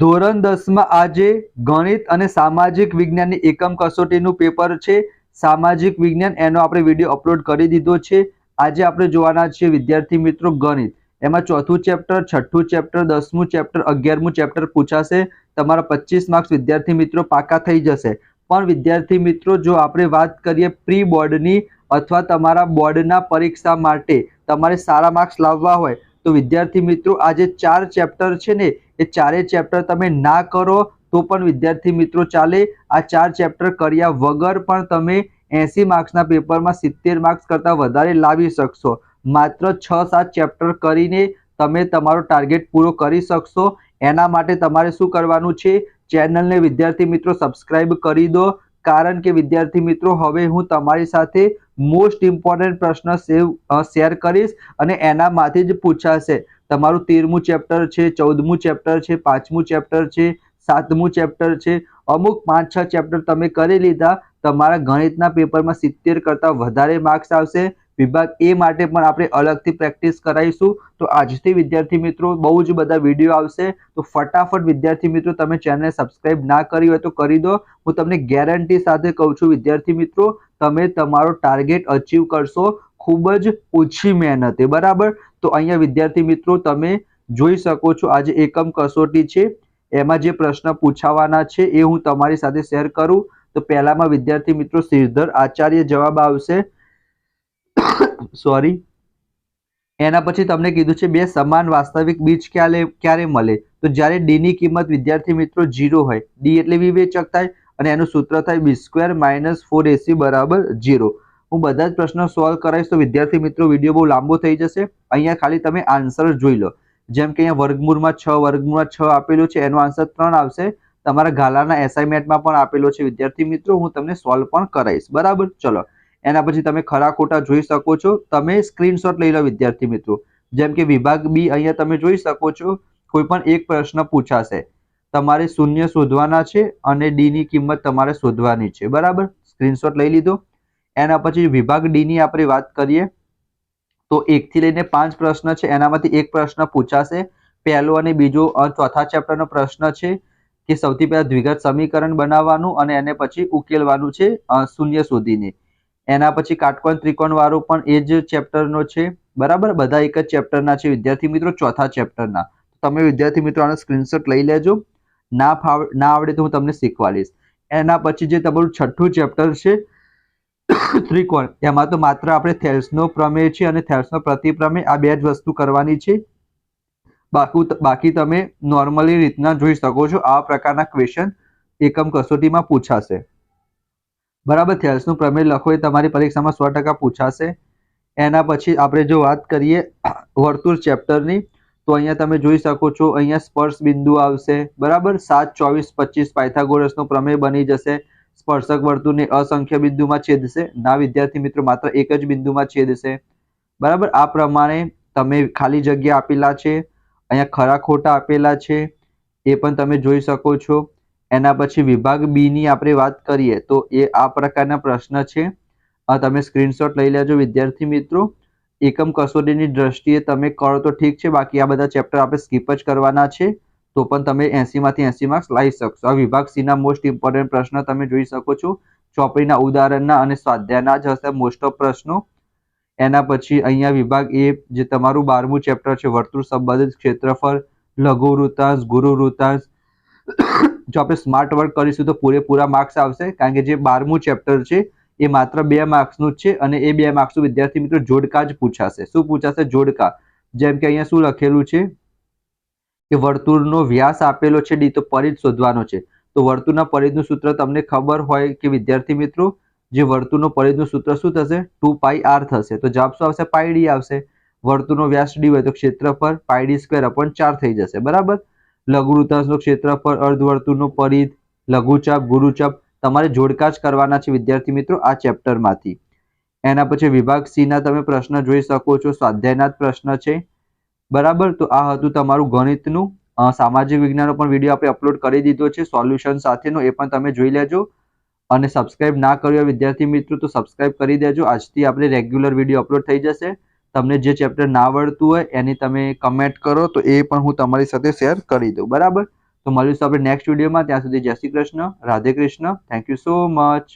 ધોરણ 10 માં આજે ગણિત અને સામાજિક વિજ્ઞાનની એકમ કસોટીનું પેપર છે। સામાજિક વિજ્ઞાન એનો આપણે વિડીયો અપલોડ કરી દીધો છે। આજે આપણે જોવાના છીએ વિદ્યાર્થી મિત્રો ગણિત, એમાં ચોથું ચેપ્ટર, છઠ્ઠું ચેપ્ટર, 10મું ચેપ્ટર, 11મું ચેપ્ટર પૂછાશે। તમારા 25 માર્ક્સ વિદ્યાર્થી મિત્રો પાકા થઈ જશે। પણ વિદ્યાર્થી મિત્રો જો આપણે વાત કરીએ પ્રી બોર્ડની અથવા તમારા બોર્ડના પરીક્ષા માટે તમારે સારા માર્ક્સ લાવવા હોય તો વિદ્યાર્થી મિત્રો આ જે 4 ચેપ્ટર છે ને એ ચારેય ચેપ્ટર તમે ના કરો તો પણ વિદ્યાર્થી મિત્રો ચાલે। આ 4 ચેપ્ટર કર્યા વગર પણ તમે 80 માર્ક્સના પેપરમાં 70 માર્ક્સ કરતાં વધારે લાવી શકશો। માત્ર 6-7 ચેપ્ટર કરીને તમે તમારો ટાર્ગેટ પૂરો કરી શકશો। એના માટે તમારે શું કરવાનું છે, ચેનલને વિદ્યાર્થી મિત્રો સબસ્ક્રાઇબ કરી દો, કારણ કે વિદ્યાર્થી મિત્રો હવે હું તમારી સાથે મોસ્ટ ઇમ્પોર્ટન્ટ પ્રશ્ન શેર કરીશ અને એનામાંથી જ પૂછાશે। તમારું 13મું ચેપ્ટર છે, 14મું ચેપ્ટર છે, 5મું ચેપ્ટર છે, 7મું ચેપ્ટર છે, અમુક 5-6 ચેપ્ટર તમે કરી લીધા, તમારા ગણિતના પેપરમાં 70 કરતાં વધારે માર્ક્સ આવશે। વિભાગ એ માટે પણ આપણે અલગથી પ્રેક્ટિસ કરાવીશું। તો આજથી વિદ્યાર્થી મિત્રો બહુ જ બધા વિડીયો આવશે, તો ફટાફટ વિદ્યાર્થી મિત્રો તમે ચેનલને સબસ્ક્રાઇબ ના કરી હોય તો કરી દો। હું તમને ગેરંટી સાથે કહું છું વિદ્યાર્થી મિત્રો તમે તમારો ટાર્ગેટ અચીવ કરશો ખૂબ જ ઓછી મહેનતે, બરાબર। તો અહીંયા વિદ્યાર્થી મિત્રો તમે જોઈ શકો છો આજે એકમ કસોટી છે, એમાં જે પ્રશ્ન પૂછાવાના છે એ હું તમારી સાથે શેર કરું। તો પહેલામાં વિદ્યાર્થી મિત્રો શ્રીધર આચાર્ય જવાબ આવશે, સોરી। એના પછી તમને કીધું છે બે સમાન વાસ્તવિક બીજ ક્યારે મળે, તો જ્યારે ડી ની કિંમત વિદ્યાર્થી મિત્રો 0 હોય, ડી એટલે વિવેચક થાય અને એનું સૂત્ર થાય b² - 4ac = 0। હું બધા જ પ્રશ્નો સોલ્વ કરાવીશ તો વિદ્યાર્થી મિત્રો વિડીયો બહુ લાંબો થઈ જશે। અહીંયા ખાલી તમે આન્સર જોઈ લો, જેમ કે અહીંયા વર્ગમૂળમાં 6 આપેલું છે, એનો આન્સર 3 આવશે। તમારા ગાલાના એસાઇનમેન્ટમાં પણ આપેલો છે વિદ્યાર્થી મિત્રો, હું તમને સોલ્વ પણ કરાવીશ, બરાબર। ચલો એના પછી તમે ખરા ખોટા જોઈ શકો છો, તમે સ્ક્રીનશોટ લઈ લો વિદ્યાર્થી મિત્રો। જેમ કે વિભાગ બી અહીંયા તમે જોઈ શકો છો, કોઈ પણ એક પ્રશ્ન પૂછાશે, તમારે શૂન્ય શોધવાના છે અને ડી ની કિંમત તમારે શોધવાની છે, બરાબર। સ્ક્રીનશોટ લઈ લીધો। એના પછી વિભાગ ડી ની આપણે વાત કરીએ તો 1 થી લઈને 5 પ્રશ્ન છે, એનામાંથી એક પ્રશ્ન પૂછાશે। પહેલો અને બીજો ચોથા ચેપ્ટરનો પ્રશ્ન છે કે સૌથી પહેલા દ્વિઘાત સમીકરણ બનાવવાનું અને એને પછી ઉકેલવાનું છે શૂન્ય શોધીને। એના પછી કાટકોણ ત્રિકોણ વાળો પણ એ જ ચેપ્ટરનો છે, બરાબર। બધા એક જ ચેપ્ટરના છે વિદ્યાર્થી મિત્રો, ચોથા ચેપ્ટરના। તમે વિદ્યાર્થી મિત્રો આનો સ્ક્રીનશોટ લઈ લેજો, ના આવડે તો હું તમને શીખવાડીશ। એના પછી જે તમારું છઠ્ઠું ચેપ્ટર છે ત્રિકોણ, એમાં તો માત્ર આપણે થેલ્સનો પ્રમેય છે અને થેલ્સનો પ્રતિપ્રમેય, આ બે જ વસ્તુ કરવાની છે। બાકી તમે નોર્મલી રીતના જોઈ શકો છો આવા પ્રકારના ક્વેશ્ચન એકમ કસોટીમાં પૂછાશે, બરાબર। થેલ્સનું પ્રમેય લખો એ તમારી પરીક્ષામાં 100% પૂછાશે। એના પછી આપણે જો વાત કરીએ વર્તુળ ચેપ્ટરની તો અહીંયા તમે જોઈ શકો છો, અહીંયા સ્પર્શ બિંદુ આવશે, બરાબર। 7, 24, 25 પાયથાગોરસનો પ્રમેય બની જશે। સ્પર્શક વર્તુળને અસંખ્ય બિંદુમાં છેદશે, ના વિદ્યાર્થી મિત્રો માત્ર એક જ બિંદુમાં છેદશે, બરાબર। આ પ્રમાણે તમે ખાલી જગ્યા આપેલા છે, અહીંયા ખરા ખોટા આપેલા છે, એ પણ તમે જોઈ શકો છો। એના પછી વિભાગ બી ની આપણે વાત કરીએ તો એ આ પ્રકારના પ્રશ્ન છે, તમે સ્ક્રીનશોટ લઈ લેજો વિદ્યાર્થી મિત્રો। એકમ કસોટીની દ્રષ્ટિએ તમે કરો તો ઠીક છે, બાકી આ બધા ચેપ્ટર આપણે સ્કીપ જ કરવાના છે, તો પણ તમે 80માંથી 80 માર્ક્સ લાવી શકશો। આ વિભાગ સી ના મોસ્ટ ઇમ્પોર્ટન્ટ પ્રશ્ન તમે જોઈ શકો છો, ચોપડીના ઉદાહરણના અને સ્વાધ્યાયના જ હશે મોસ્ટ ઓફ પ્રશ્નો। એના પછી અહીંયા વિભાગ એ જે તમારું 12મું ચેપ્ટર છે વર્તુળ સંબંધિત ક્ષેત્રફળ, લઘુ વૃત્તાંશ, ગુરુ વૃત્તાંશ, જો આપણે સ્માર્ટ વર્ક કરીશું તો પૂરેપૂરા માર્ક્સ આવશે, કારણ કે જે 12મું ચેપ્ટર છે એ માત્ર 2 માર્ક્સનું જ છે અને એ 2 માર્ક્સનું વિદ્યાર્થી મિત્રો જોડકા જ પૂછાશે। શું પૂછાશે? જોડકા। જેમ કે અહીંયા શું લખેલું છે કે વર્તુળનો વ્યાસ આપેલો છે ડી, તો પરિઘ શોધવાનો છે। તો વર્તુળના પરિઘનું સૂત્ર તમને ખબર હોય કે વિદ્યાર્થી મિત્રો જે વર્તુળનો પરિઘનું સૂત્ર શું થશે? 2πr થશે। તો જવાબ શું આવશે? πd આવશે। વર્તુળનો વ્યાસ ડી હોય તો ક્ષેત્રફળ πd²/4 થઈ જશે, બરાબર। લઘુવૃત્તાંશનું ક્ષેત્રફળ, અર્ધવર્તુળનું પરિઘ, લઘુચાપ, ગુરુચાપ, તમારે જોડકા જ કરવાના છે વિદ્યાર્થી મિત્રો આ ચેપ્ટરમાંથી। એના પછી વિભાગ સી ના તમે પ્રશ્ન જોઈ શકો છો, સ્વાધ્યાયના જ પ્રશ્ન છે, બરાબર। તો આ હતું તમારું ગણિતનું। સામાજિક વિજ્ઞાનનો પણ વિડીયો આપણે અપલોડ કરી દીધો છે સોલ્યુશન સાથેનો, એ પણ તમે જોઈ લેજો। અને સબસ્ક્રાઇબ ના કર્યો વિદ્યાર્થી મિત્રો તો સબસ્ક્રાઇબ કરી દેજો, આજથી આપણે રેગ્યુલર વિડીયો અપલોડ થઈ જશે। તમને જે ચેપ્ટર ના આવડતું હોય એની તમે કમેન્ટ કરો તો એ પણ હું તમારી સાથે શેર કરી દઉં, બરાબર। તો મળીશું આપણે નેક્સ્ટ વિડીયોમાં. ત્યાં સુધી જય Shri Krishna, Radhe Krishna. Thank you so much.